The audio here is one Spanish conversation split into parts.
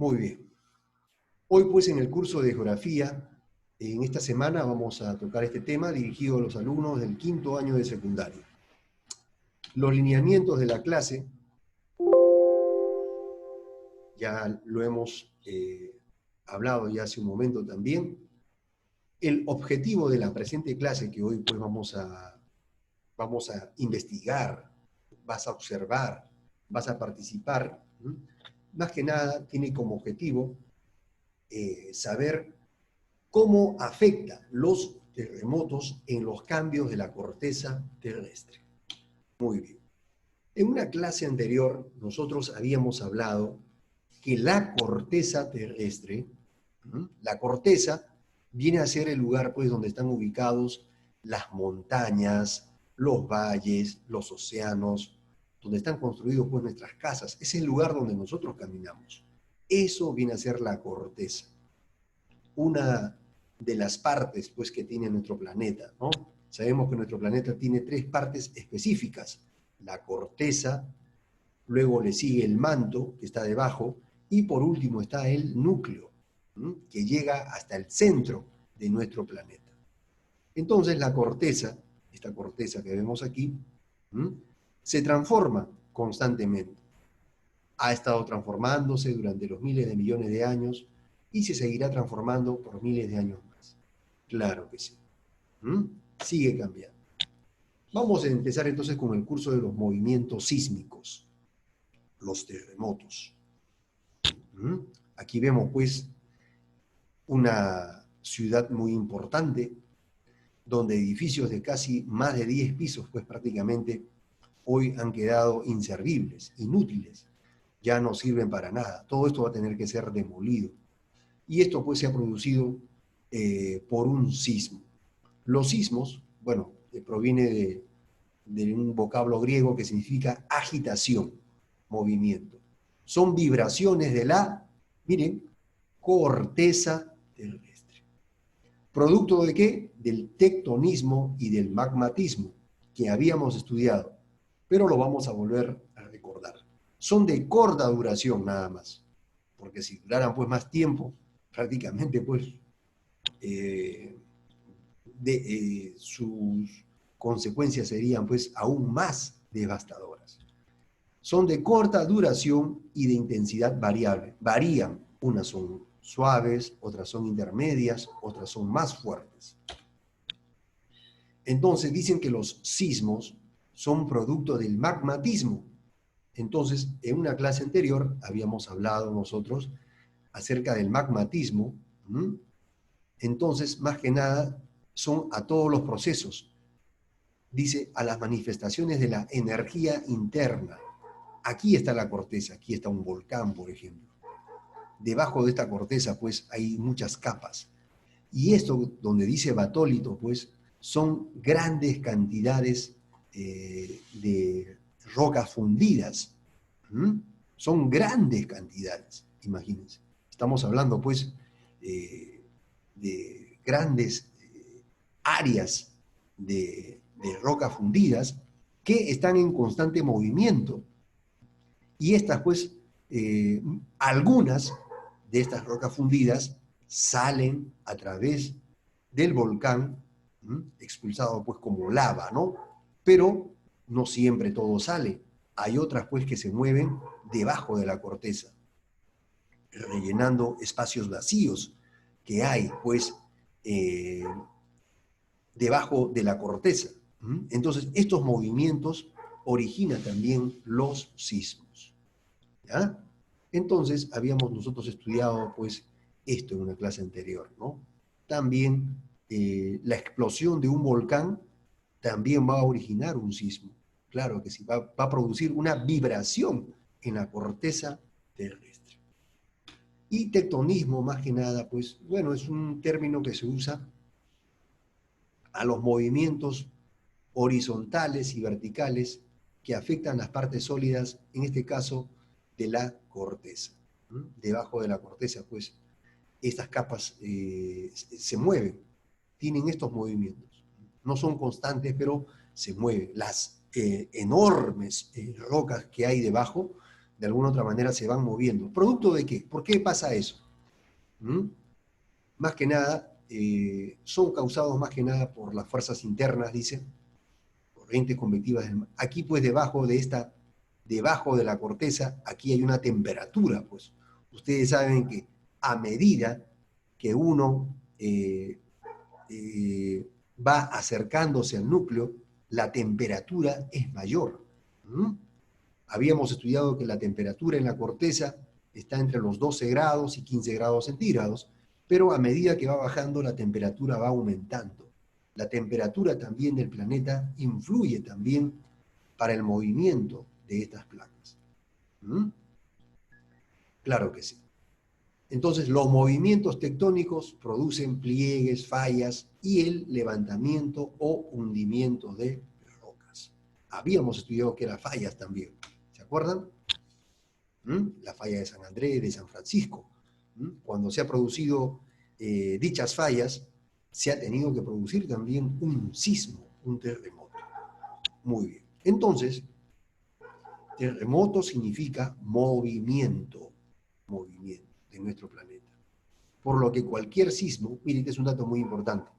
Muy bien. Hoy pues en el curso de geografía, en esta semana vamos a tocar este tema dirigido a los alumnos del quinto año de secundaria. Los lineamientos de la clase, ya lo hemos hablado ya hace un momento también. El objetivo de la presente clase que hoy pues vamos a investigar, vas a observar, vas a participar, más que nada tiene como objetivo saber cómo afecta los terremotos en los cambios de la corteza terrestre. Muy bien. En una clase anterior nosotros habíamos hablado que la corteza terrestre, la corteza viene a ser el lugar pues donde están ubicados las montañas, los valles, los océanos, donde están construidos pues nuestras casas. Es el lugar donde nosotros caminamos. Eso viene a ser la corteza. Una de las partes pues, que tiene nuestro planeta, ¿no? Sabemos que nuestro planeta tiene tres partes específicas: la corteza, luego le sigue el manto, que está debajo, y por último está el núcleo, que llega hasta el centro de nuestro planeta. Entonces la corteza, esta corteza que vemos aquí, se transforma constantemente. Ha estado transformándose durante los miles de millones de años y se seguirá transformando por miles de años más. Claro que sí. Sigue cambiando. Vamos a empezar entonces con el curso de los movimientos sísmicos, los terremotos. Aquí vemos pues una ciudad muy importante, donde edificios de casi más de 10 pisos pues prácticamente hoy han quedado inservibles, inútiles, ya no sirven para nada. Todo esto va a tener que ser demolido. Y esto pues se ha producido por un sismo. Los sismos, bueno, proviene de un vocablo griego que significa agitación, movimiento. Son vibraciones de la, miren, corteza terrestre. ¿Producto de qué? Del tectonismo y del magmatismo que habíamos estudiado, pero lo vamos a volver a recordar. Son de corta duración nada más, porque si duraran pues más tiempo, prácticamente pues sus consecuencias serían pues aún más devastadoras. Son de corta duración y de intensidad variable. Varían, unas son suaves, otras son intermedias, otras son más fuertes. Entonces dicen que los sismos son producto del magmatismo. Entonces, en una clase anterior habíamos hablado nosotros acerca del magmatismo. Entonces, más que nada, son a todos los procesos. Dice, a las manifestaciones de la energía interna. Aquí está la corteza, aquí está un volcán, por ejemplo. Debajo de esta corteza, pues, hay muchas capas. Y esto, donde dice batólito, pues, son grandes cantidades de rocas fundidas. Son grandes cantidades, imagínense. Estamos hablando, pues, de grandes áreas de rocas fundidas que están en constante movimiento. Y estas, pues, algunas de estas rocas fundidas salen a través del volcán, expulsado pues como lava, ¿no? Pero no siempre todo sale. Hay otras pues que se mueven debajo de la corteza, rellenando espacios vacíos que hay pues debajo de la corteza. Entonces estos movimientos originan también los sismos. ¿Ya? Entonces habíamos nosotros estudiado pues esto en una clase anterior, ¿no? También la explosión de un volcán también va a originar un sismo. Claro que sí, va a producir una vibración en la corteza terrestre. Y tectonismo, más que nada, pues, bueno, es un término que se usa a los movimientos horizontales y verticales que afectan las partes sólidas, en este caso, de la corteza. Debajo de la corteza, pues, estas capas se mueven, tienen estos movimientos. No son constantes, pero se mueven. Las enormes rocas que hay debajo de alguna u otra manera se van moviendo. ¿Producto de qué? ¿Por qué pasa eso? ¿Mm? Más que nada, son causados más que nada por las fuerzas internas, dicen, corrientes convectivas. Aquí, pues, debajo de la corteza, aquí hay una temperatura, pues. Ustedes saben que a medida que uno va acercándose al núcleo, la temperatura es mayor. ¿Mm? Habíamos estudiado que la temperatura en la corteza está entre los 12 grados y 15 grados centígrados, pero a medida que va bajando, la temperatura va aumentando. La temperatura también del planeta influye también para el movimiento de estas placas. ¿Mm? Claro que sí. Entonces, los movimientos tectónicos producen pliegues, fallas y el levantamiento o hundimiento de rocas. Habíamos estudiado que eran fallas también. ¿Se acuerdan? La falla de San Andrés, de San Francisco. Cuando se ha producido dichas fallas, se ha tenido que producir también un sismo, un terremoto. Muy bien. Entonces, terremoto significa movimiento de nuestro planeta. Por lo que cualquier sismo, miren, este es un dato muy importante,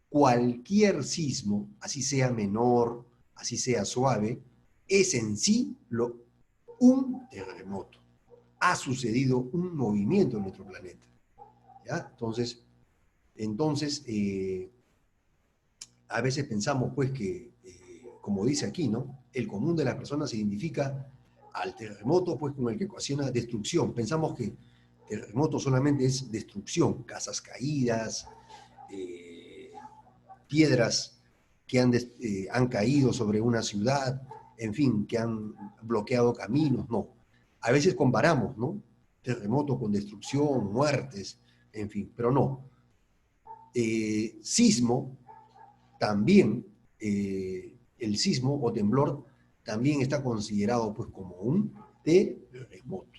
cualquier sismo, así sea menor, así sea suave, es en sí un terremoto. Ha sucedido un movimiento en nuestro planeta. ¿Ya? Entonces a veces pensamos pues que, como dice aquí, ¿no? El común de las personas se identifica al terremoto pues con el que ocasiona destrucción. Pensamos que terremoto solamente es destrucción, casas caídas, piedras que han caído sobre una ciudad, en fin, que han bloqueado caminos, no. A veces comparamos, ¿no? Terremoto con destrucción, muertes, en fin, pero no. Sismo, también, el sismo o temblor también está considerado pues como un terremoto,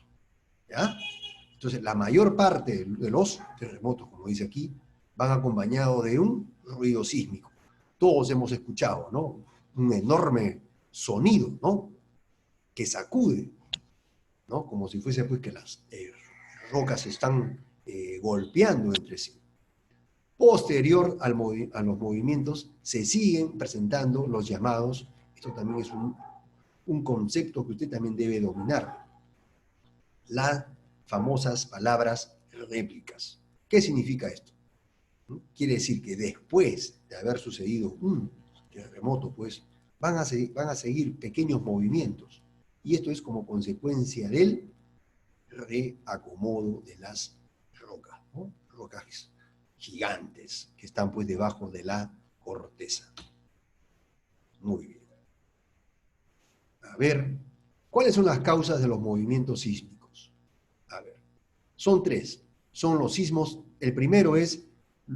¿ya? Entonces, la mayor parte de los terremotos, como dice aquí, van acompañados de un ruido sísmico. Todos hemos escuchado, ¿no? Un enorme sonido, ¿no? Que sacude, ¿no? Como si fuese pues que las rocas se están golpeando entre sí. Posterior a los movimientos, se siguen presentando los llamados, esto también es un concepto que usted también debe dominar, las famosas palabras réplicas. ¿Qué significa esto? Quiere decir que después de haber sucedido un terremoto, pues, van a seguir pequeños movimientos. Y esto es como consecuencia del reacomodo de las rocas, ¿no? Rocas gigantes que están pues debajo de la corteza. Muy bien. A ver, ¿cuáles son las causas de los movimientos sísmicos? A ver, son tres. Son los sismos, el primero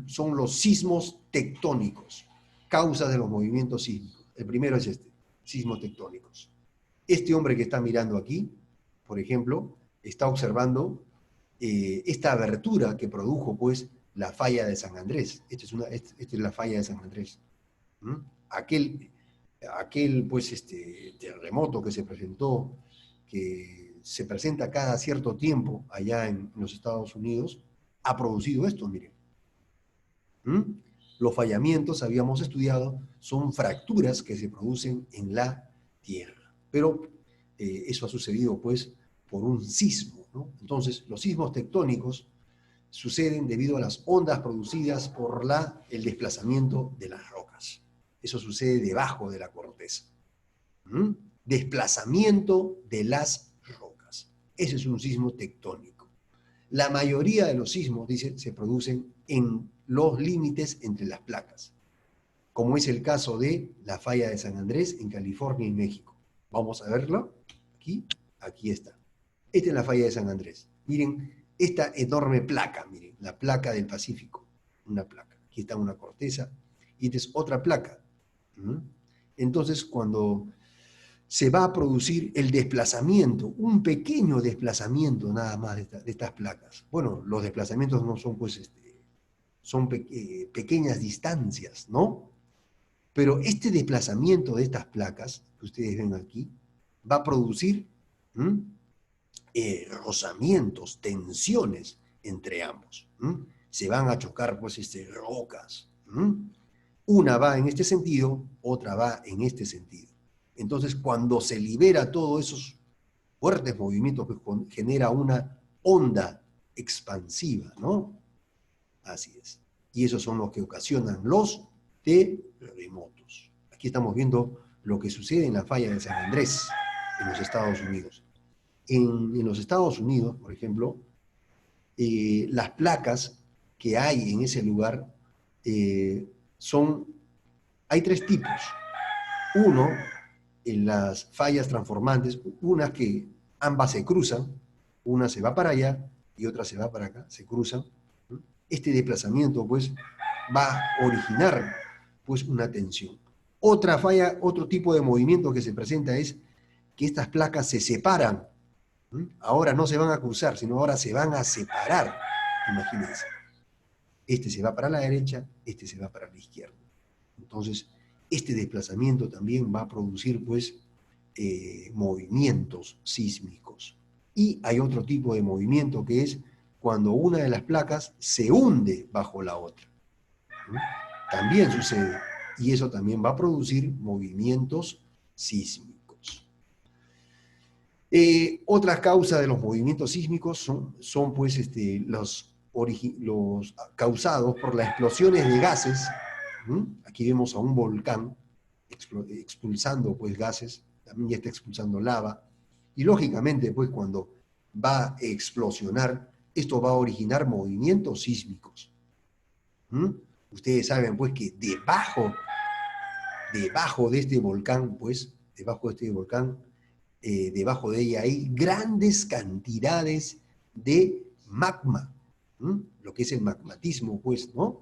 son los sismos tectónicos, causas de los movimientos sísmicos. El primero es sismos tectónicos. Este hombre que está mirando aquí, por ejemplo, está observando esta abertura que produjo pues la falla de San Andrés. Esta es la falla de San Andrés. ¿Mm? Aquel pues, terremoto que se presentó, que se presenta cada cierto tiempo allá en los Estados Unidos, ha producido esto, miren. ¿Mm? Los fallamientos, habíamos estudiado, son fracturas que se producen en la Tierra. Pero eso ha sucedido pues por un sismo, ¿no? Entonces, los sismos tectónicos suceden debido a las ondas producidas por el desplazamiento de las rocas. Eso sucede debajo de la corteza. ¿Mm? Desplazamiento de las rocas. Ese es un sismo tectónico. La mayoría de los sismos, dice, se producen en los límites entre las placas, como es el caso de la falla de San Andrés en California y México. Vamos a verlo. Aquí está. Esta es la falla de San Andrés. Miren esta enorme placa, miren, la placa del Pacífico. Una placa. Aquí está una corteza y esta es otra placa. Entonces, cuando se va a producir el desplazamiento, un pequeño desplazamiento nada más de estas placas. Bueno, los desplazamientos no son pues, son pequeñas distancias, ¿no? Pero este desplazamiento de estas placas, que ustedes ven aquí, va a producir rozamientos, tensiones entre ambos. Se van a chocar pues rocas. Una va en este sentido, otra va en este sentido. Entonces, cuando se libera todos esos fuertes movimientos, pues genera una onda expansiva, ¿no? Así es. Y esos son los que ocasionan los terremotos. Aquí estamos viendo lo que sucede en la falla de San Andrés, en los Estados Unidos. En los Estados Unidos, por ejemplo, las placas que hay en ese lugar hay tres tipos. Uno, en las fallas transformantes, unas que ambas se cruzan, una se va para allá y otra se va para acá, se cruzan. Este desplazamiento, pues, va a originar, pues, una tensión. Otra falla, otro tipo de movimiento que se presenta es que estas placas se separan. Ahora no se van a cruzar, sino ahora se van a separar. Imagínense. Este se va para la derecha, este se va para la izquierda. Entonces, este desplazamiento también va a producir, pues, movimientos sísmicos. Y hay otro tipo de movimiento que es cuando una de las placas se hunde bajo la otra. También sucede. Y eso también va a producir movimientos sísmicos. Otra causa de los movimientos sísmicos son pues, los causados por las explosiones de gases. Aquí vemos a un volcán expulsando pues, gases, también ya está expulsando lava, y lógicamente pues, cuando va a explosionar, esto va a originar movimientos sísmicos. Ustedes saben pues que debajo de este volcán, pues, debajo de ella hay grandes cantidades de magma, lo que es el magmatismo, pues, ¿no?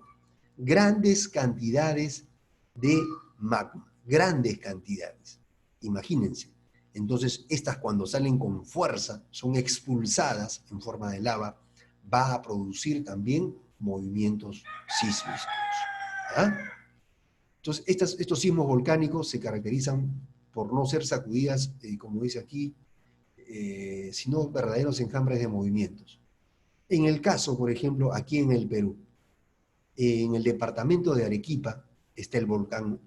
Grandes cantidades de magma, grandes cantidades, imagínense. Entonces, estas cuando salen con fuerza, son expulsadas en forma de lava, va a producir también movimientos sísmicos. ¿Ah? Entonces, estos sismos volcánicos se caracterizan por no ser sacudidas, como dice aquí, sino verdaderos enjambres de movimientos. En el caso, por ejemplo, aquí en el Perú, en el departamento de Arequipa está el volcán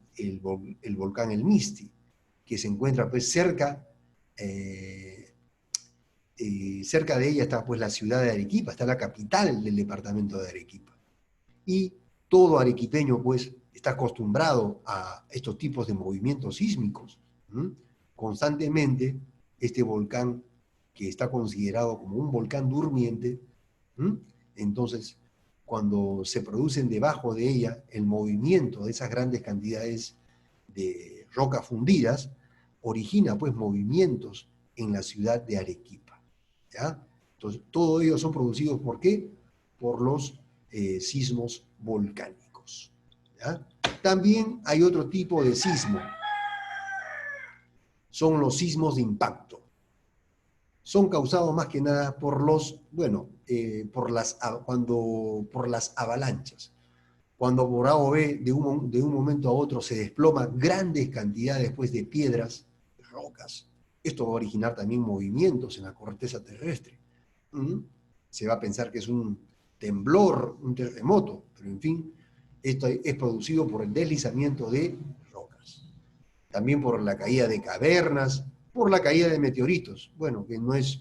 El Misti, que se encuentra pues cerca de ella está pues la ciudad de Arequipa, está la capital del departamento de Arequipa. Y todo arequipeño pues está acostumbrado a estos tipos de movimientos sísmicos. Constantemente este volcán, que está considerado como un volcán durmiente, entonces cuando se producen debajo de ella el movimiento de esas grandes cantidades de rocas fundidas, origina pues movimientos en la ciudad de Arequipa. ¿Ya? Entonces, todos ellos son producidos ¿por qué? Por los sismos volcánicos. ¿Ya? También hay otro tipo de sismo. Son los sismos de impacto. Son causados más que nada por por las avalanchas. Cuando por A o B, de un momento a otro, se desploman grandes cantidades pues, de piedras, de rocas. Esto va a originar también movimientos en la corteza terrestre. Se va a pensar que es un temblor, un terremoto, pero en fin, esto es producido por el deslizamiento de rocas. También por la caída de cavernas, por la caída de meteoritos. Bueno, que no es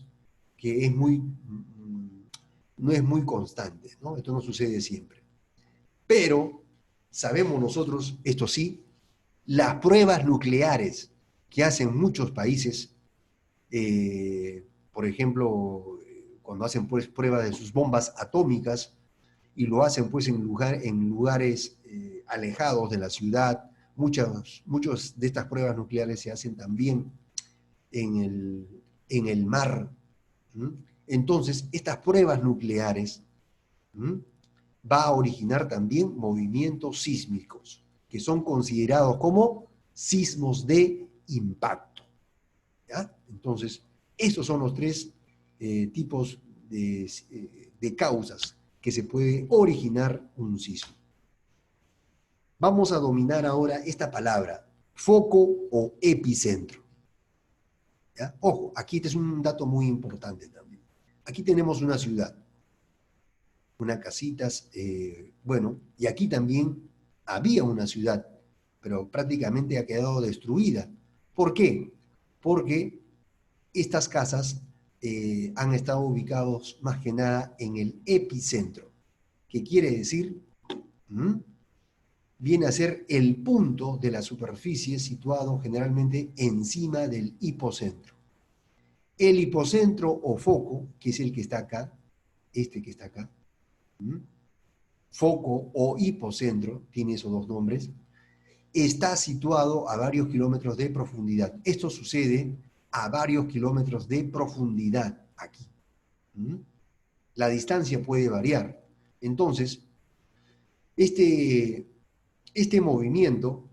muy constante, ¿no? Esto no sucede siempre. Pero sabemos nosotros, esto sí, las pruebas nucleares que hacen muchos países, por ejemplo, cuando hacen pues, pruebas de sus bombas atómicas, y lo hacen pues en lugares alejados de la ciudad. Muchas de estas pruebas nucleares se hacen también en el mar. Entonces, estas pruebas nucleares va a originar también movimientos sísmicos, que son considerados como sismos de impacto. ¿Ya? Entonces, estos son los tres tipos de causas que se puede originar un sismo. Vamos a dominar ahora esta palabra, foco o epicentro. ¿Ya? Ojo, aquí este es un dato muy importante también. Aquí tenemos una ciudad, unas casitas, bueno, y aquí también había una ciudad, pero prácticamente ha quedado destruida. ¿Por qué? Porque estas casas han estado ubicados más que nada en el epicentro, que quiere decir, ¿Mm? viene a ser el punto de la superficie situado generalmente encima del hipocentro. El hipocentro o foco, que es el que está acá, este que está acá, ¿Mm? Foco o hipocentro, tiene esos dos nombres, está situado a varios kilómetros de profundidad. Esto sucede a varios kilómetros de profundidad aquí. ¿Mm? La distancia puede variar. Entonces, este, este movimiento,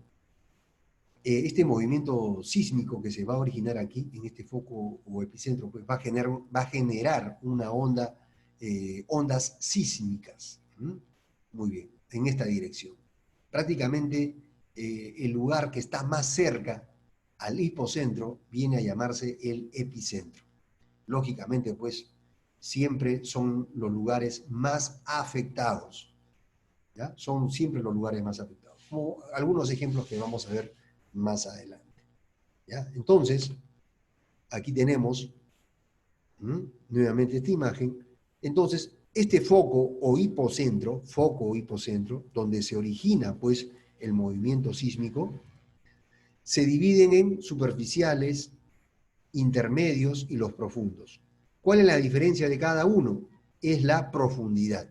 este movimiento sísmico que se va a originar aquí, en este foco o epicentro, pues va a generar una onda, ondas sísmicas. ¿Mm? Muy bien, en esta dirección. Prácticamente el lugar que está más cerca al hipocentro viene a llamarse el epicentro. Lógicamente, pues, siempre son los lugares más afectados. ¿Ya? Son siempre los lugares más afectados. Como algunos ejemplos que vamos a ver más adelante. ¿Ya? Entonces, aquí tenemos nuevamente esta imagen. Entonces, este foco o hipocentro, donde se origina pues el movimiento sísmico, se dividen en superficiales, intermedios y los profundos. ¿Cuál es la diferencia de cada uno? Es la profundidad.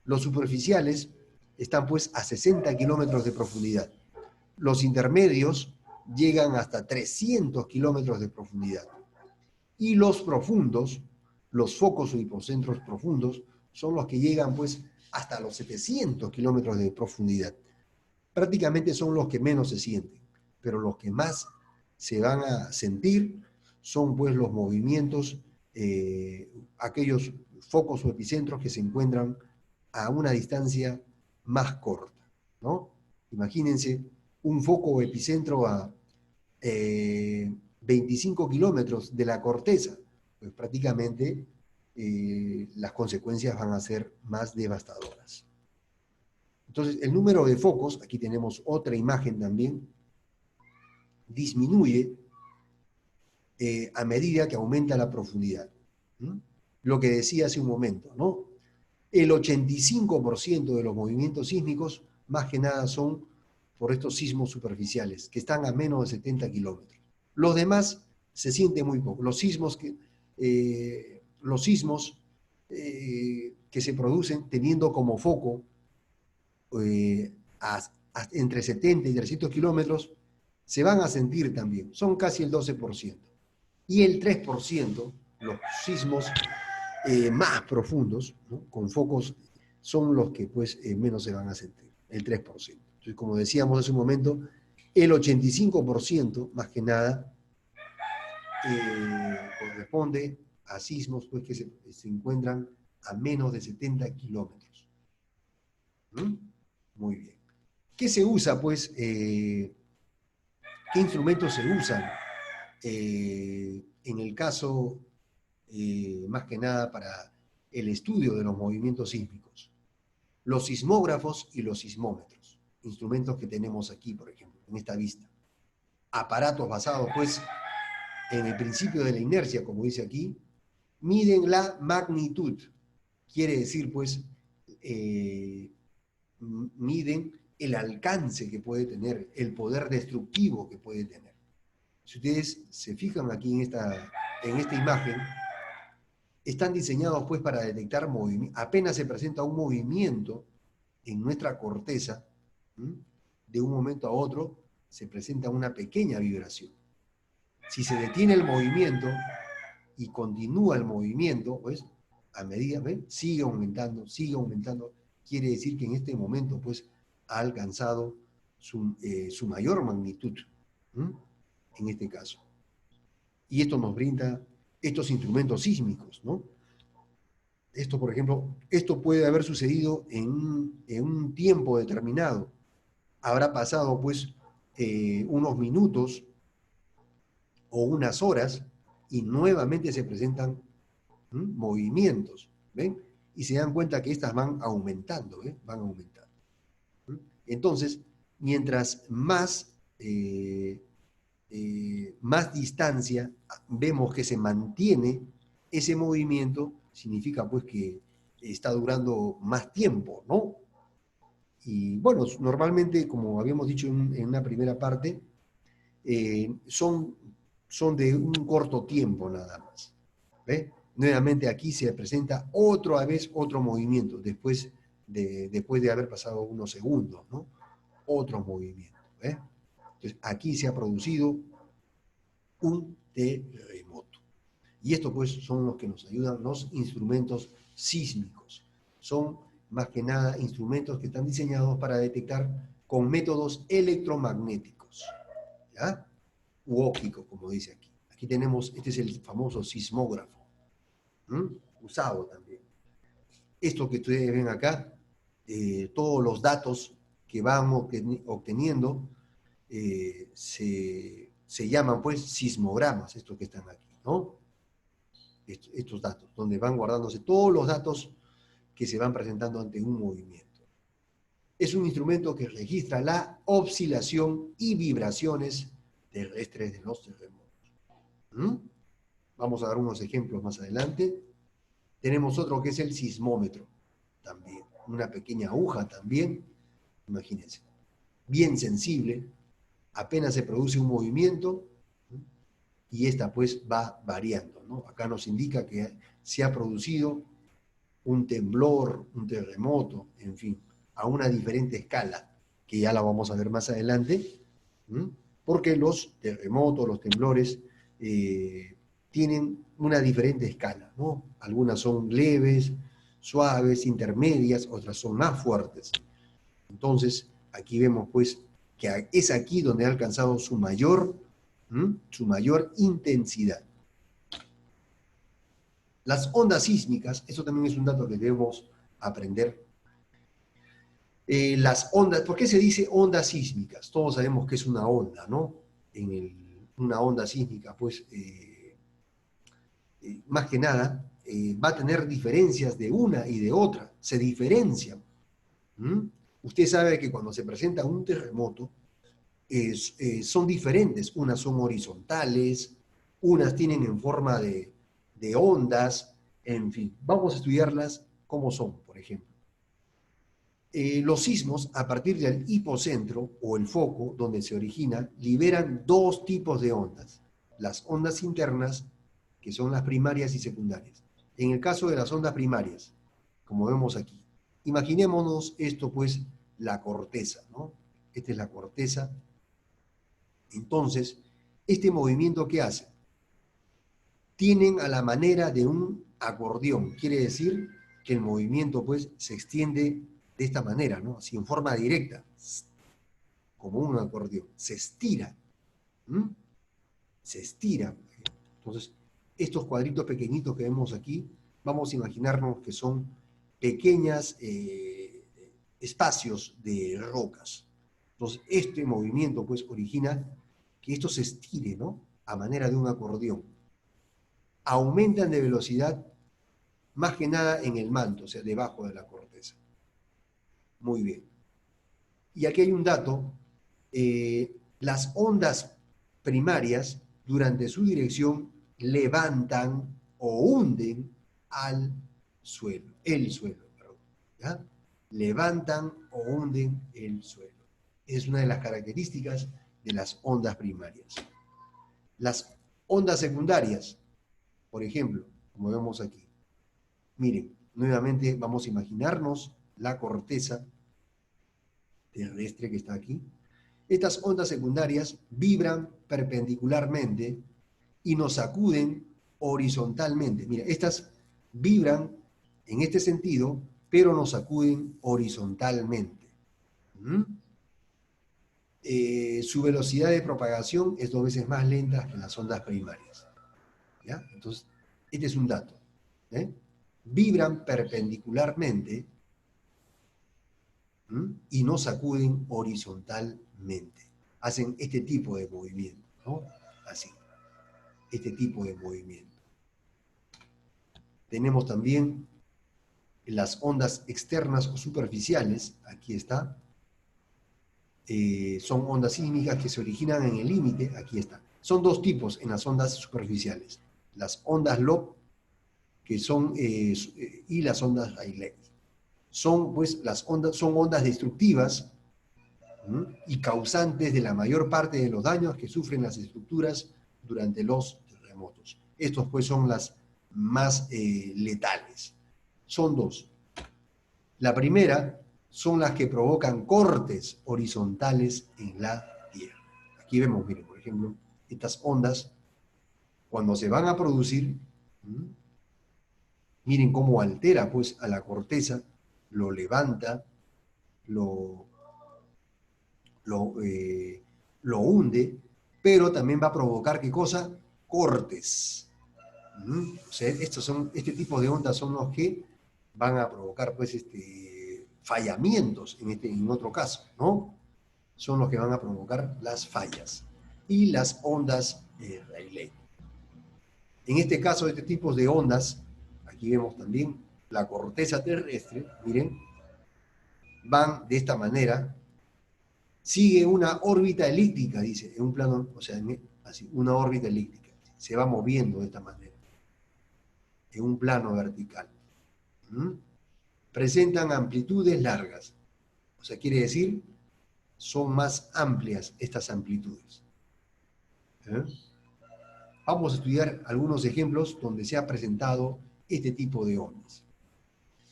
Los superficiales están pues a 60 kilómetros de profundidad. Los intermedios llegan hasta 300 kilómetros de profundidad. Y los profundos, los focos o hipocentros profundos, son los que llegan pues hasta los 700 kilómetros de profundidad. Prácticamente son los que menos se sienten, pero los que más se van a sentir son pues los movimientos, aquellos focos o epicentros que se encuentran a una distancia más corta, ¿no? Imagínense un foco o epicentro a 25 kilómetros de la corteza, pues prácticamente las consecuencias van a ser más devastadoras. Entonces, el número de focos, aquí tenemos otra imagen también, disminuye a medida que aumenta la profundidad. ¿Mm? Lo que decía hace un momento, ¿no? El 85% de los movimientos sísmicos, más que nada, son por estos sismos superficiales, que están a menos de 70 kilómetros. Los demás se sienten muy poco. Los sismos que se producen teniendo como foco entre 70 y 300 kilómetros, se van a sentir también. Son casi el 12%. Y el 3%, los sismos más profundos, ¿no? Con focos, son los que pues menos se van a sentir, el 3%. Entonces, como decíamos hace un momento, el 85% más que nada corresponde a sismos pues, que se encuentran a menos de 70 kilómetros. ¿Mm? Muy bien. ¿Qué se usa pues? ¿Qué instrumentos se usan en el caso más que nada para el estudio de los movimientos sísmicos? Los sismógrafos y los sismómetros, instrumentos que tenemos aquí, por ejemplo, en esta vista. Aparatos basados, pues, en el principio de la inercia, como dice aquí, miden la magnitud. Quiere decir, pues, miden el alcance que puede tener, el poder destructivo que puede tener. Si ustedes se fijan aquí en esta imagen, están diseñados pues para detectar movimiento. Apenas se presenta un movimiento en nuestra corteza, de un momento a otro se presenta una pequeña vibración. Si se detiene el movimiento y continúa el movimiento, pues a medida, ¿ven? Sigue aumentando, quiere decir que en este momento pues ha alcanzado su mayor magnitud, en este caso. Y esto nos brinda estos instrumentos sísmicos, ¿no? Esto, por ejemplo, esto puede haber sucedido en un tiempo determinado. Habrá pasado, pues, unos minutos o unas horas y nuevamente se presentan movimientos, ¿ven? Y se dan cuenta que estas van aumentando, ¿ven? Van aumentando. Entonces, mientras más distancia vemos que se mantiene ese movimiento, significa pues que está durando más tiempo, ¿no? Y bueno, normalmente, como habíamos dicho en una primera parte, son de un corto tiempo nada más. ¿Ve? Nuevamente aquí se presenta otra vez otro movimiento, después de haber pasado unos segundos, ¿no? Otro movimiento. ¿Ve? Entonces, aquí se ha producido un terremoto. Y esto pues son los que nos ayudan los instrumentos sísmicos. Son más que nada instrumentos que están diseñados para detectar con métodos electromagnéticos, ¿ya? U ópticos, como dice aquí. Aquí tenemos, este es el famoso sismógrafo, usado también. Esto que ustedes ven acá, todos los datos que van obteniendo se llaman pues sismogramas, estos que están aquí, ¿no? Estos datos, donde van guardándose todos los datos que se van presentando ante un movimiento. Es un instrumento que registra la oscilación y vibraciones terrestres de los terremotos. Vamos a dar unos ejemplos más adelante. Tenemos otro que es el sismómetro, también, una pequeña aguja también, imagínense, bien sensible, apenas se produce un movimiento, y esta pues va variando, ¿no? Acá nos indica que se ha producido un temblor, un terremoto, en fin, a una diferente escala, que ya la vamos a ver más adelante, porque los terremotos, los temblores, tienen una diferente escala, ¿no? Algunas son leves, suaves, intermedias, otras son más fuertes. Entonces, aquí vemos pues que es aquí donde ha alcanzado su mayor intensidad. Las ondas sísmicas, eso también es un dato que debemos aprender. Las ondas, ¿por qué se dice ondas sísmicas? Todos sabemos que es una onda, ¿no? Una onda sísmica, pues, más que nada, va a tener diferencias de una y de otra, se diferencian. Usted sabe que cuando se presenta un terremoto, son diferentes, unas son horizontales, unas tienen en forma de ondas, en fin, vamos a estudiarlas cómo son, por ejemplo. Los sismos, a partir del hipocentro o el foco donde se origina, liberan dos tipos de ondas. Las ondas internas, que son las primarias y secundarias. En el caso de las ondas primarias, como vemos aquí, imaginémonos esto pues la corteza, ¿no? Esta es la corteza. Entonces, este movimiento que hace, tienen a la manera de un acordeón, quiere decir que el movimiento pues se extiende de esta manera, ¿no? Así en forma directa, como un acordeón, se estira, se estira. Entonces, estos cuadritos pequeñitos que vemos aquí, vamos a imaginarnos que son pequeños espacios de rocas. Entonces, este movimiento pues origina que esto se estire, ¿no? A manera de un acordeón. Aumentan de velocidad más que nada en el manto, o sea, debajo de la corteza. Muy bien. Y aquí hay un dato. Las ondas primarias, durante su dirección, levantan o hunden al suelo, el suelo, perdón, ¿ya? Levantan o hunden el suelo. Es una de las características de las ondas primarias. Las ondas secundarias, por ejemplo, como vemos aquí. Miren, nuevamente vamos a imaginarnos la corteza terrestre que está aquí. Estas ondas secundarias vibran perpendicularmente y nos sacuden horizontalmente. Mira, estas vibran en este sentido, pero nos sacuden horizontalmente. Su velocidad de propagación es 2 veces más lenta que las ondas primarias. ¿Ya? Entonces, este es un dato. Vibran perpendicularmente y no sacuden horizontalmente. Hacen este tipo de movimiento, ¿no? Así. este tipo de movimiento. Tenemos también las ondas externas o superficiales, aquí está. Son ondas sísmicas que se originan en el límite, aquí está. Son dos tipos en las ondas superficiales. Las ondas Lob que son, y las ondas Rayleigh. Son, pues, son ondas destructivas, ¿m? Y causantes de la mayor parte de los daños que sufren las estructuras durante los terremotos. Estos, pues, son las más letales. Son dos. La primera son las que provocan cortes horizontales en la Tierra. Aquí vemos, miren, por ejemplo, estas ondas, cuando se van a producir, miren cómo altera, pues, a la corteza, lo levanta, lo hunde, pero también va a provocar, ¿qué cosa? Cortes. O sea, este tipo de ondas son los que van a provocar, pues, fallamientos, en otro caso, ¿no? Son los que van a provocar las fallas. Y las ondas Rayleigh. En este caso, este tipo de ondas, aquí vemos también la corteza terrestre, miren, van de esta manera, sigue una órbita elíptica, dice, en un plano, o sea, así, una órbita elíptica, se va moviendo de esta manera, en un plano vertical. Presentan amplitudes largas, o sea, quiere decir, son más amplias estas amplitudes. Vamos a estudiar algunos ejemplos donde se ha presentado este tipo de ondas.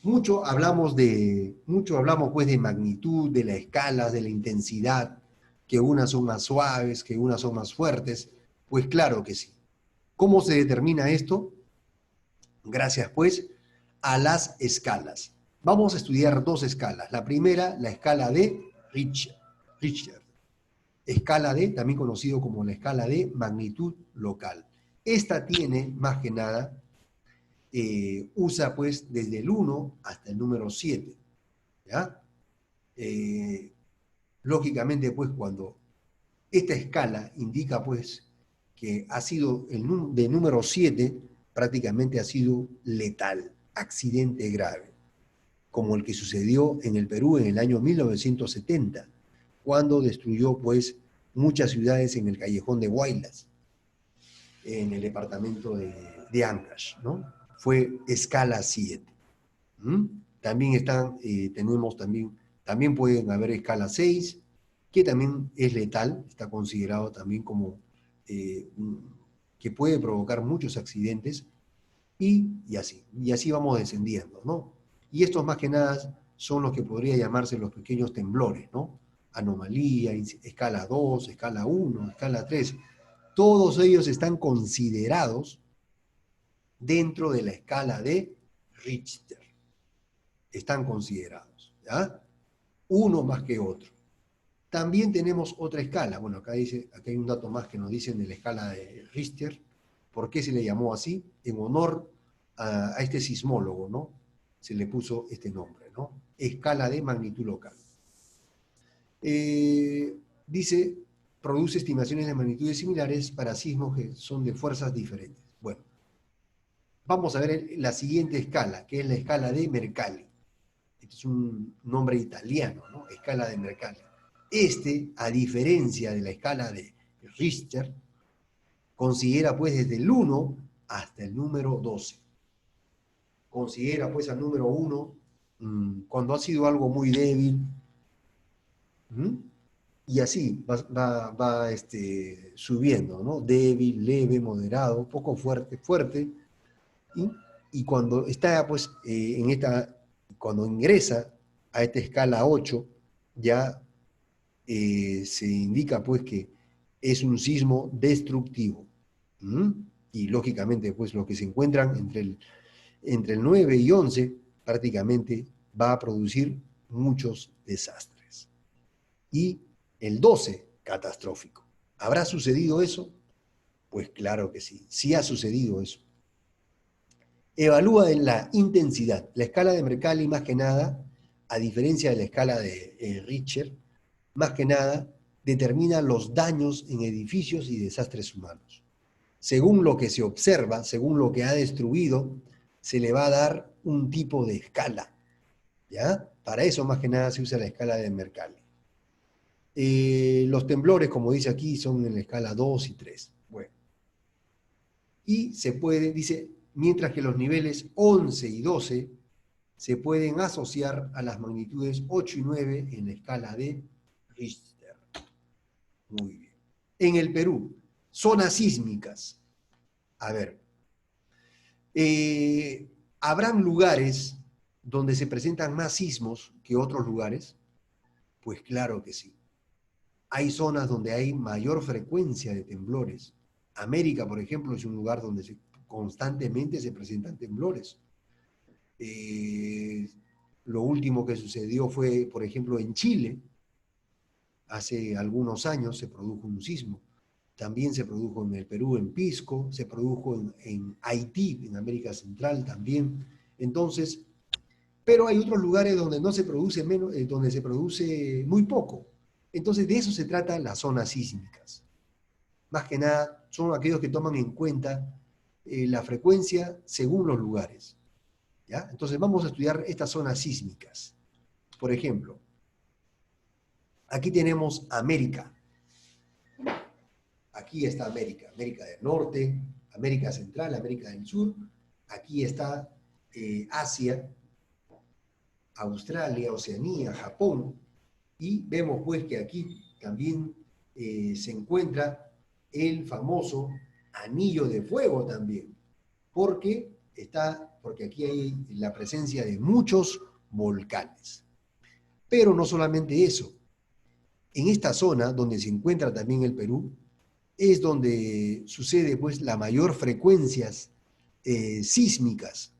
Mucho hablamos pues de magnitud, de la escala, de la intensidad, que unas son más suaves, que unas son más fuertes. Pues claro que sí. ¿Cómo se determina esto? Gracias, pues, a las escalas. Vamos a estudiar dos escalas. La primera, la escala de Richter. Escala D, también conocido como la escala de magnitud local. Esta tiene, más que nada, usa, pues, desde el 1 hasta el número 7. ¿Ya? Lógicamente, pues, cuando esta escala indica, pues, que ha sido de número 7, prácticamente ha sido letal, accidente grave, como el que sucedió en el Perú en el año 1970, cuando destruyó, pues, muchas ciudades en el callejón de Huaylas, en el departamento de Ancash, ¿no? Fue escala 7. También también pueden haber escala 6, que también es letal, está considerado también como que puede provocar muchos accidentes, y así vamos descendiendo, ¿no? Y estos más que nada son los que podría llamarse los pequeños temblores, ¿no? Anomalía, escala 2, escala 1, escala 3. Todos ellos están considerados dentro de la escala de Richter. Están considerados, ¿ya? Uno más que otro. También tenemos otra escala. Bueno, acá hay un dato más que nos dicen de la escala de Richter. ¿Por qué se le llamó así? En honor a este sismólogo, ¿no? Se le puso este nombre, ¿no? Escala de magnitud local. Dice, produce estimaciones de magnitudes similares para sismos que son de fuerzas diferentes. Bueno, vamos a ver la siguiente escala, que es la escala de Mercalli. Este es un nombre italiano, ¿no? Escala de Mercalli. A diferencia de la escala de Richter, considera, pues, desde el 1 hasta el número 12. Considera, pues, al número 1 cuando ha sido algo muy débil, y así va subiendo, ¿no? Débil, leve, moderado, poco fuerte, fuerte, y cuando está, pues, cuando ingresa a esta escala 8, ya se indica, pues, que es un sismo destructivo. Y lógicamente, pues, lo que se encuentran entre el 9 y 11 prácticamente va a producir muchos desastres. Y el 12, catastrófico. ¿Habrá sucedido eso? Pues claro que sí, sí ha sucedido eso. Evalúa en la intensidad. La escala de Mercalli, más que nada, a diferencia de la escala de Richter, más que nada determina los daños en edificios y desastres humanos. según lo que se observa, según lo que ha destruido, se le va a dar un tipo de escala, ¿ya? Para eso más que nada se usa la escala de Mercalli. Los temblores, como dice aquí, son en la escala 2 y 3. Bueno. Y se puede, dice, mientras que los niveles 11 y 12 se pueden asociar a las magnitudes 8 y 9 en la escala de Richter. Muy bien. En el Perú, zonas sísmicas. A ver, ¿habrán lugares donde se presentan más sismos que otros lugares? Pues claro que sí. Hay zonas donde hay mayor frecuencia de temblores. América, por ejemplo, es un lugar donde constantemente se presentan temblores. Lo último que sucedió fue, por ejemplo, en Chile. Hace algunos años se produjo un sismo. También se produjo en el Perú, en Pisco, se produjo en Haití, en América Central también. Entonces, pero hay otros lugares donde no se produce menos, donde se produce muy poco. Entonces, de eso se trata las zonas sísmicas. Más que nada, son aquellos que toman en cuenta la frecuencia según los lugares. ¿Ya? Entonces, vamos a estudiar estas zonas sísmicas. Por ejemplo, aquí tenemos América. Aquí está América, América del Norte, América Central, América del Sur. Aquí está Asia, Australia, Oceanía, Japón. Y vemos pues que aquí también se encuentra el famoso anillo de fuego también, porque aquí hay la presencia de muchos volcanes. Pero no solamente eso. En esta zona donde se encuentra también el Perú, es donde sucede pues la mayor frecuencias sísmicas,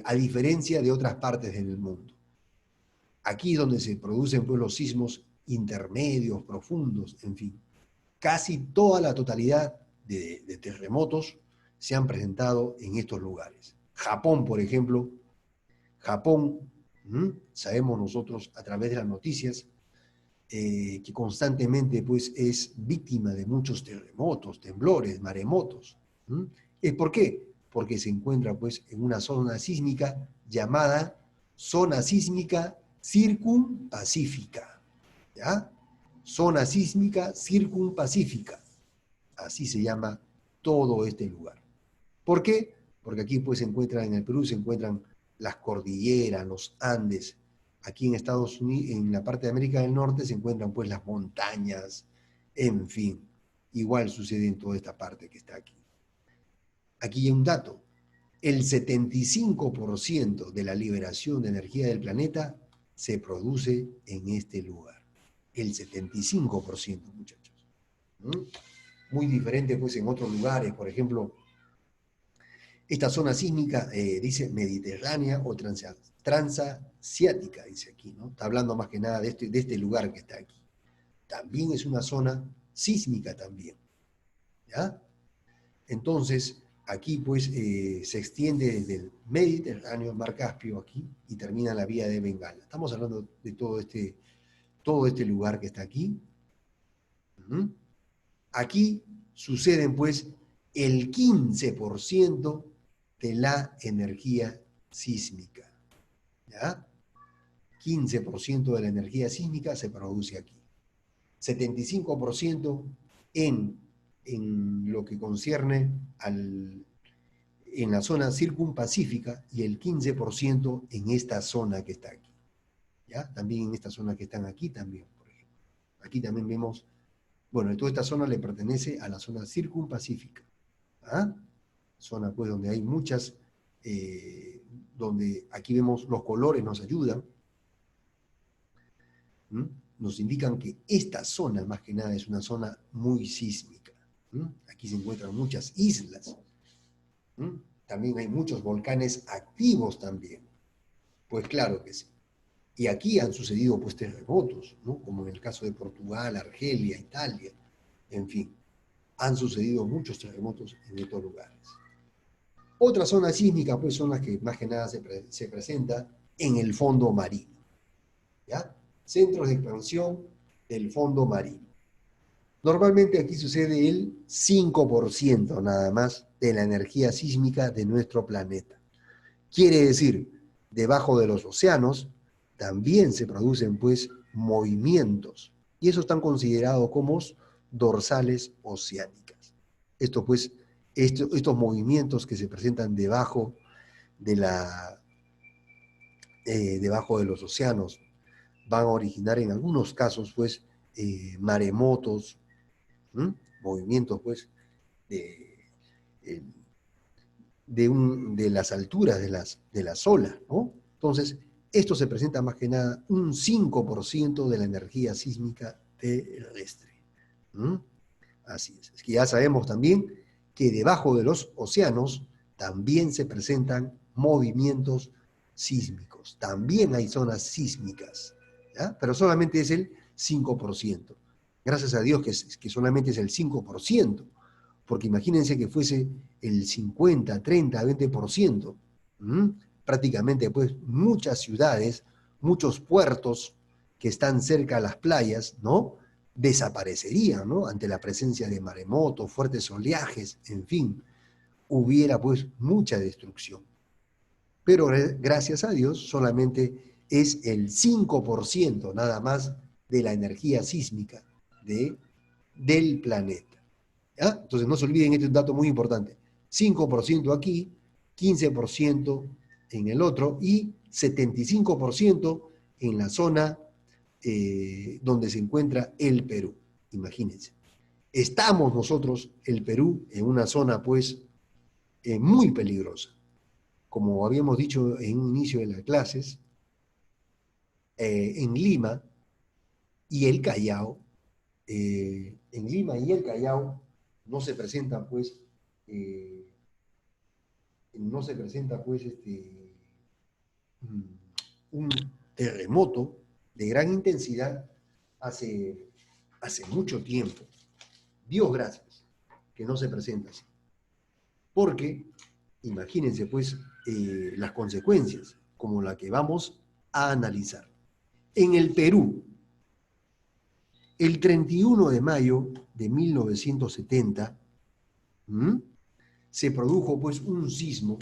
a diferencia de otras partes del mundo. Aquí es donde se producen pues los sismos intermedios, profundos, en fin. Casi toda la totalidad de terremotos se han presentado en estos lugares. Japón, por ejemplo, Japón, sabemos nosotros a través de las noticias, que constantemente pues, es víctima de muchos terremotos, temblores, maremotos. ¿Por qué? Porque se encuentra pues, en una zona sísmica llamada zona sísmica circunpacífica. ¿Ya? Zona sísmica circunpacífica. Así se llama todo este lugar. ¿Por qué? Porque aquí pues, se encuentran, en el Perú se encuentran las cordilleras, los Andes. Aquí en Estados Unidos, en la parte de América del Norte, se encuentran pues las montañas, en fin. Igual sucede en toda esta parte que está aquí. Aquí hay un dato. El 75% de la liberación de energía del planeta se produce en este lugar. El 75%, muchachos. Muy diferente pues en otros lugares, por ejemplo, esta zona sísmica dice mediterránea o transasiática, dice aquí, ¿no? Está hablando más que nada de este lugar que está aquí. También es una zona sísmica también, ¿ya? Entonces, aquí pues se extiende desde el Mediterráneo, el Mar Caspio aquí, y termina en la vía de Bengala. Estamos hablando de todo este lugar que está aquí. Aquí suceden pues el 15% de la energía sísmica. ¿Ya? 15% de la energía sísmica se produce aquí. 75% en lo que concierne en la zona circunpacífica y el 15% en esta zona que está aquí. ¿Ya? También en esta zona que están aquí también, por ejemplo. Aquí también vemos, bueno, toda esta zona le pertenece a la zona circunpacífica. ¿Ah? Zona pues donde hay muchas, donde aquí vemos los colores nos ayudan, nos indican que esta zona más que nada es una zona muy sísmica. Aquí se encuentran muchas islas, también hay muchos volcanes activos también, pues claro que sí. Y aquí han sucedido pues terremotos, ¿no? Como en el caso de Portugal, Argelia, Italia, en fin, han sucedido muchos terremotos en estos lugares. Otras zonas sísmicas pues son las que más que nada se presenta en el fondo marino, ¿ya? Centros de expansión del fondo marino. Normalmente aquí sucede el 5% nada más de la energía sísmica de nuestro planeta. Quiere decir, debajo de los océanos también se producen pues movimientos y esos están considerados como dorsales oceánicas. Estos movimientos que se presentan de debajo de los océanos van a originar en algunos casos pues maremotos, ¿m? Movimientos pues de, eh, de las alturas de las olas, ¿no? Entonces, esto se presenta más que nada un 5% de la energía sísmica terrestre. ¿Mm? Así es. Es que ya sabemos también que debajo de los océanos también se presentan movimientos sísmicos. También hay zonas sísmicas, ¿ya? Pero solamente es el 5%. Gracias a Dios que solamente es el 5%, porque imagínense que fuese el 50, 30, 20%. ¿Mm? Prácticamente, pues, muchas ciudades, muchos puertos que están cerca a las playas, ¿no? Desaparecerían, ¿no? Ante la presencia de maremotos, fuertes oleajes, en fin, hubiera pues mucha destrucción. Pero gracias a Dios solamente es el 5% nada más de la energía sísmica del planeta. ¿Ya? Entonces no se olviden, este es un dato muy importante. 5% aquí, 15% en el otro y 75% en la zona donde se encuentra el Perú. Imagínense. Estamos nosotros, el Perú, en una zona pues muy peligrosa. Como habíamos dicho en un inicio de las clases, en Lima y el Callao, en Lima y el Callao no se presenta pues eh, no se presenta pues un terremoto de gran intensidad hace mucho tiempo. Dios gracias que no se presenta así. Porque, imagínense pues, las consecuencias, como la que vamos a analizar. En el Perú, el 31 de mayo de 1970, se produjo pues un sismo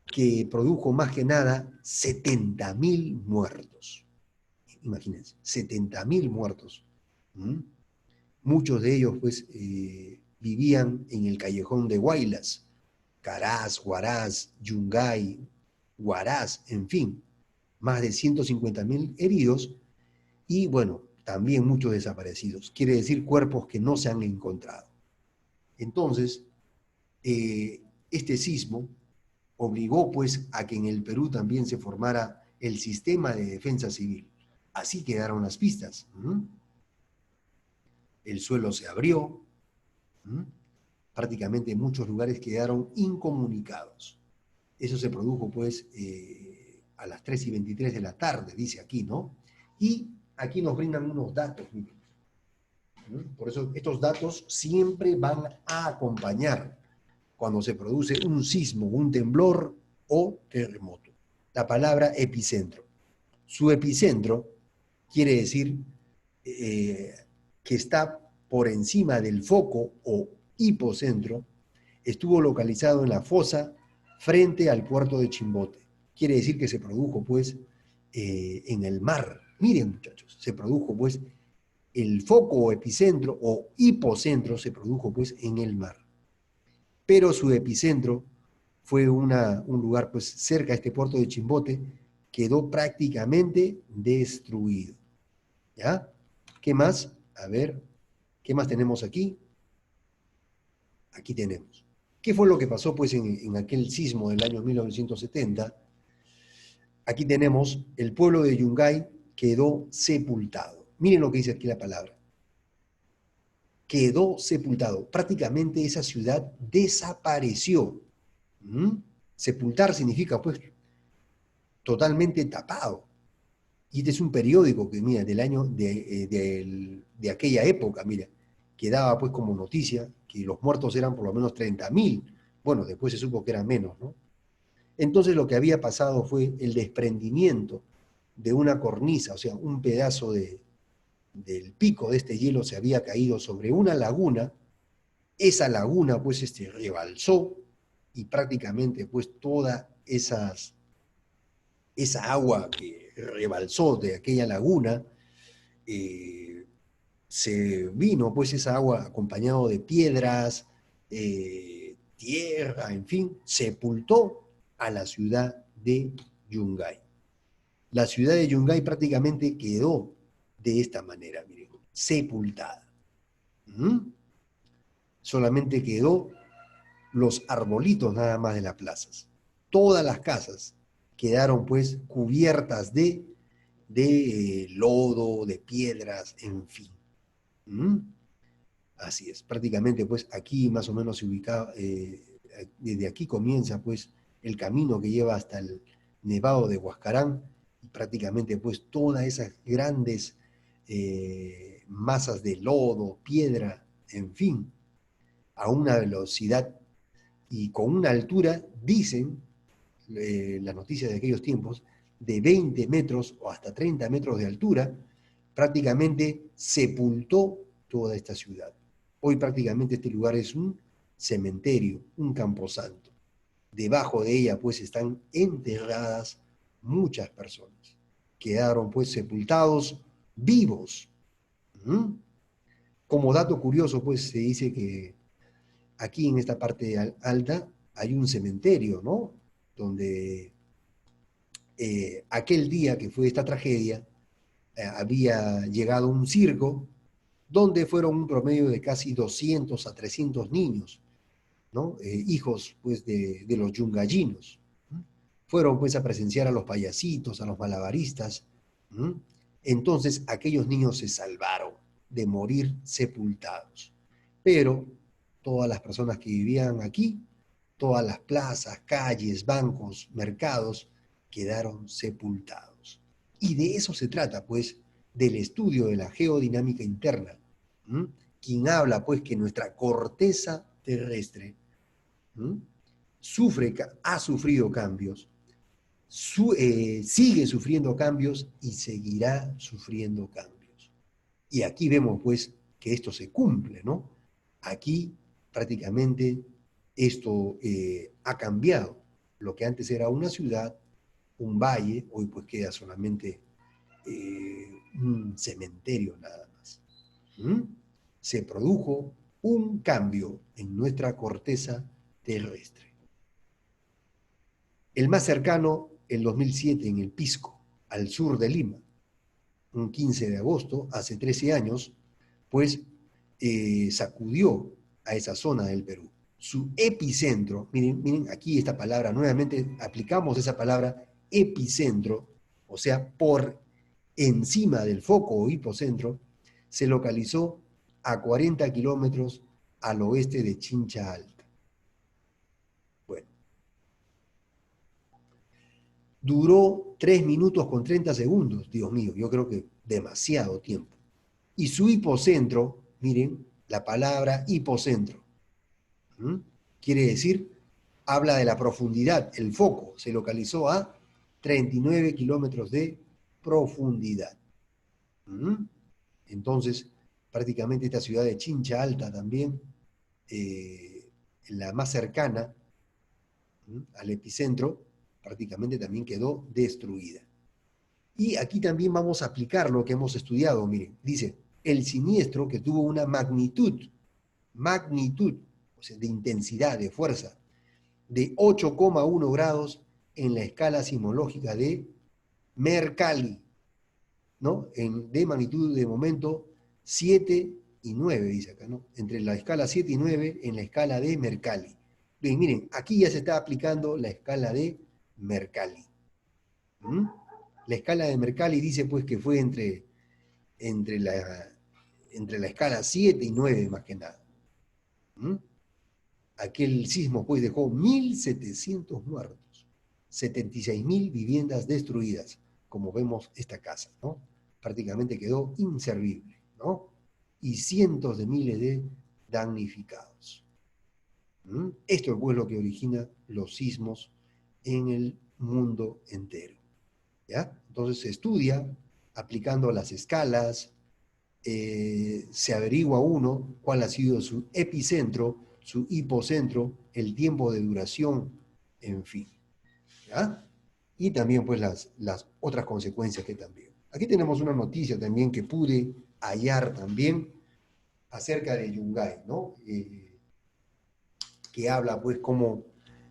que produjo más que nada 70.000 muertos. Imagínense, 70.000 muertos. Muchos de ellos pues vivían en el callejón de Huaylas, Carás, Huaraz, Yungay, Huaraz, en fin, más de 150.000 heridos y bueno, también muchos desaparecidos. Quiere decir cuerpos que no se han encontrado. Entonces, este sismo obligó pues a que en el Perú también se formara el sistema de defensa civil. Así quedaron las pistas. El suelo se abrió, prácticamente muchos lugares quedaron incomunicados. Eso se produjo pues a las 3:23 de la tarde, dice aquí, ¿no? Y aquí nos brindan unos datos, miren. Por eso estos datos siempre van a acompañar cuando se produce un sismo, un temblor o terremoto. La palabra epicentro. Su epicentro quiere decir que está por encima del foco o hipocentro, estuvo localizado en la fosa frente al puerto de Chimbote. Quiere decir que se produjo pues en el mar. Miren muchachos, se produjo pues el foco o epicentro o hipocentro se produjo pues en el mar. Pero su epicentro fue un lugar pues cerca a este puerto de Chimbote, quedó prácticamente destruido. ¿Ya? ¿Qué más? A ver, ¿qué más tenemos aquí? Aquí tenemos. ¿Qué fue lo que pasó pues en aquel sismo del año 1970? Aquí tenemos el pueblo de Yungay quedó sepultado. Miren lo que dice aquí la palabra. Quedó sepultado. Prácticamente esa ciudad desapareció. Sepultar significa pues totalmente tapado. Y este es un periódico que, mira, del año de aquella época, mira, que daba pues como noticia que los muertos eran por lo menos 30.000. Bueno, después se supo que eran menos, ¿no? Entonces lo que había pasado fue el desprendimiento de una cornisa, o sea, un pedazo del pico de este hielo se había caído sobre una laguna. Esa laguna pues rebalsó y prácticamente pues toda esa agua que rebalsó de aquella laguna, se vino pues esa agua acompañado de piedras, tierra, en fin, sepultó a la ciudad de Yungay. La ciudad de Yungay prácticamente quedó de esta manera, miren, sepultada. ¿Mm? Solamente quedó los arbolitos nada más de las plazas. Todas las casas quedaron pues cubiertas de lodo, de piedras, en fin. ¿Mm? Así es, prácticamente pues aquí más o menos se ubicaba, desde aquí comienza pues el camino que lleva hasta el Nevado de Huascarán, y prácticamente pues todas esas grandes masas de lodo, piedra, en fin, a una velocidad y con una altura, dicen las noticias de aquellos tiempos, de 20 metros o hasta 30 metros de altura, prácticamente sepultó toda esta ciudad. Hoy prácticamente este lugar es un cementerio, un camposanto. Debajo de ella pues están enterradas muchas personas. Quedaron pues sepultados vivos. ¿Mm? Como dato curioso pues se dice que aquí en esta parte alta hay un cementerio, ¿no? Donde aquel día que fue esta tragedia, había llegado un circo donde fueron un promedio de casi 200 a 300 niños, ¿no? Hijos pues de los yungallinos. Fueron pues a presenciar a los payasitos, a los malabaristas. ¿Mm? Entonces aquellos niños se salvaron de morir sepultados. Pero todas las personas que vivían aquí, todas las plazas, calles, bancos, mercados, quedaron sepultados. Y de eso se trata, pues, del estudio de la geodinámica interna. ¿Mm? Quien habla, pues, que nuestra corteza terrestre, ¿Mm?, ha sufrido cambios, sigue sufriendo cambios y seguirá sufriendo cambios. Y aquí vemos, pues, que esto se cumple, ¿no? Aquí prácticamente esto ha cambiado. Lo que antes era una ciudad, un valle, hoy pues queda solamente un cementerio nada más. ¿Mm? Se produjo un cambio en nuestra corteza terrestre. El más cercano, el 2007, en el Pisco, al sur de Lima, un 15 de agosto, hace 13 años, pues sacudió a esa zona del Perú. Su epicentro, miren aquí esta palabra, nuevamente aplicamos esa palabra epicentro, o sea, por encima del foco o hipocentro, se localizó a 40 kilómetros al oeste de Chincha Alta. Bueno, duró 3 minutos con 30 segundos, Dios mío, yo creo que demasiado tiempo. Y su hipocentro, miren, la palabra hipocentro, ¿Mm? Quiere decir, habla de la profundidad, el foco se localizó a 39 kilómetros de profundidad. ¿Mm? Entonces, prácticamente esta ciudad de Chincha Alta también, la más cercana al epicentro, prácticamente también quedó destruida. Y aquí también vamos a aplicar lo que hemos estudiado, miren, dice, el siniestro que tuvo una magnitud, o sea, de intensidad, de fuerza, de 8,1 grados en la escala sismológica de Mercalli, ¿no? De magnitud de momento 7 y 9, dice acá, ¿no? Entre la escala 7 y 9 en la escala de Mercalli. Bien, miren, aquí ya se está aplicando la escala de Mercalli. ¿Mm? La escala de Mercalli dice pues que fue entre la escala 7 y 9 más que nada. ¿Mm? Aquel sismo pues dejó 1.700 muertos, 76.000 viviendas destruidas, como vemos esta casa, ¿no? Prácticamente quedó inservible, ¿no? Y cientos de miles de damnificados. ¿Mm? Esto es pues lo que origina los sismos en el mundo entero. ¿Ya? Entonces se estudia aplicando las escalas, se averigua uno cuál ha sido su epicentro, su hipocentro, el tiempo de duración, en fin. ¿Ya? Y también pues las otras consecuencias que también. Aquí tenemos una noticia también que pude hallar también acerca de Yungay, ¿no? Que habla pues cómo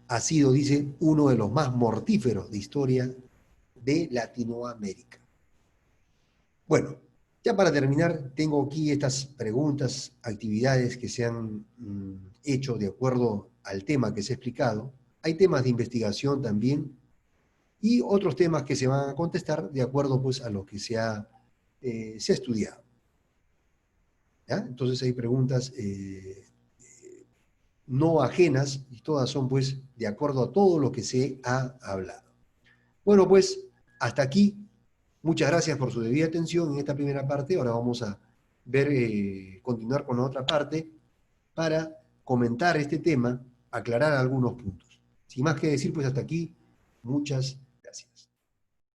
ha sido, dice, uno de los más mortíferos de historia de Latinoamérica. Bueno, ya para terminar, tengo aquí estas preguntas, actividades que se han hecho de acuerdo al tema que se ha explicado. Hay temas de investigación también y otros temas que se van a contestar de acuerdo pues a lo que se ha estudiado. ¿Ya? Entonces hay preguntas no ajenas y todas son pues de acuerdo a todo lo que se ha hablado. Bueno, pues hasta aquí. Muchas gracias por su debida atención en esta primera parte. Ahora vamos a ver, continuar con la otra parte para comentar este tema, aclarar algunos puntos. Sin más que decir, pues hasta aquí, muchas gracias.